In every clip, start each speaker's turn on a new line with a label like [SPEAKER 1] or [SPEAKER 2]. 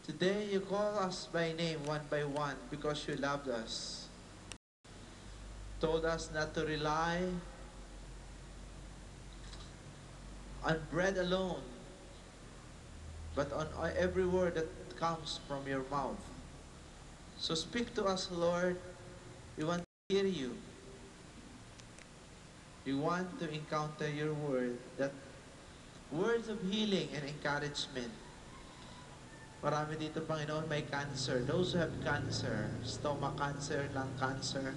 [SPEAKER 1] Today you call us by name one by one because you loved us. Told us not to rely on bread alone, but on every word that comes from your mouth. So speak to us, Lord. We want to hear you. We want to encounter your word, that words of healing and encouragement. Marami dito, Panginoon, may cancer. Those who have cancer, stomach cancer, lung cancer,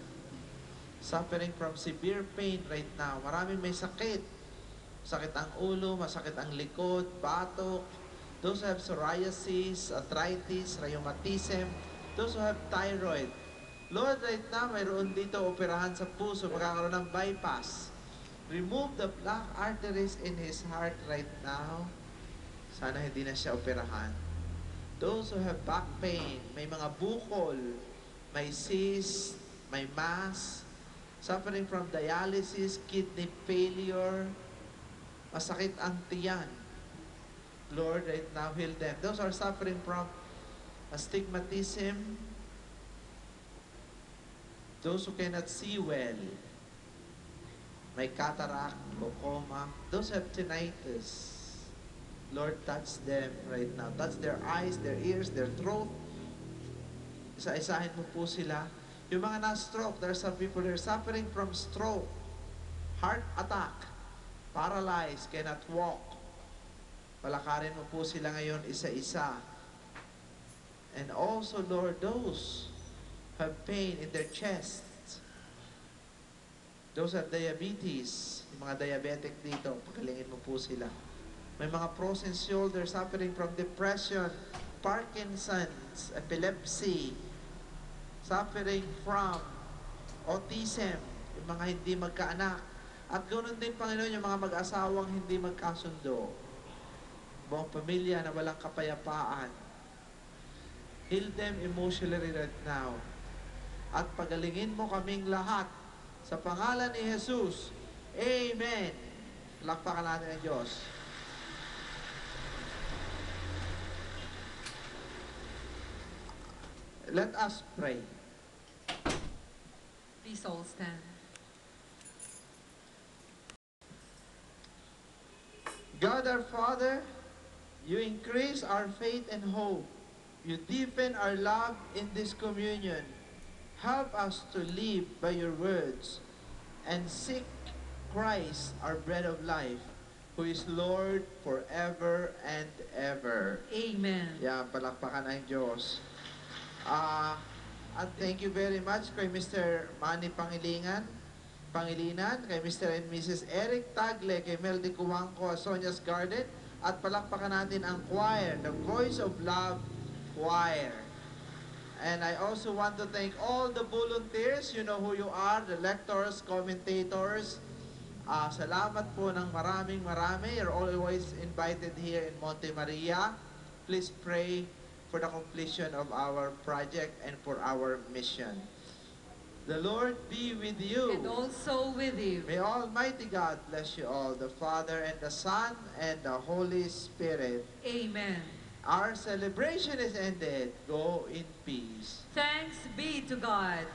[SPEAKER 1] suffering from severe pain right now. Marami may sakit. Sakit ang ulo, masakit ang likod, batok. Those who have psoriasis, arthritis, rheumatism. Those who have thyroid. Lord, right now, mayroon dito operahan sa puso, magkakaroon ng bypass. Remove the black arteries in his heart right now. Sana hindi na siya operahan. Those who have back pain, may mga bukol, may cyst, may mass, suffering from dialysis, kidney failure, masakit ang tiyan. Lord, right now, heal them. Those are suffering from astigmatism, those who cannot see well, may cataract, glaucoma, those have tinnitus. Lord, touch them right now. Touch their eyes, their ears, their throat. Isa-isahin mo po sila. Yung mga na-stroke, there are some people that are suffering from stroke, heart attack, paralyzed, cannot walk. Palakarin mo po sila ngayon isa-isa. And also, Lord, those have pain in their chest. Those have diabetes. Yung mga diabetic dito, pagalingin mo po sila. May mga frozen shoulder, suffering from depression, Parkinson's, epilepsy, suffering from autism, yung mga hindi magkaanak. At ganoon din, Panginoon, yung mga mag-asawang hindi magkasundo. Buong pamilya na walang kapayapaan. Heal them emotionally right now. At pagalingin mo kaming lahat sa pangalan ni Jesus. Amen. Lakpakan natin ang Diyos. Let us pray.
[SPEAKER 2] Please all stand.
[SPEAKER 1] God our Father, you increase our faith and hope. You deepen our love in this communion. Help us to live by your words and seek Christ, our bread of life, who is Lord forever and ever.
[SPEAKER 2] Amen.
[SPEAKER 1] Yan, palakpakan ang Diyos. At thank you very much kay Mr. Manny Pangilinan, kay Mr. and Mrs. Eric Tagle, kay Meldy Cuangco, Sonia's Garden, at palakpakan natin ang choir, the Voice of Love Choir. And I also want to thank all the volunteers. You know who you are, the lectors, commentators. Salamat po ng maraming. You're always invited here in Monte Maria. Please pray for the completion of our project and for our mission. The Lord be with you.
[SPEAKER 2] And also with you.
[SPEAKER 1] May Almighty God bless you all, the Father and the Son and the Holy Spirit.
[SPEAKER 2] Amen.
[SPEAKER 1] Our celebration is ended. Go in peace.
[SPEAKER 2] Thanks be to God.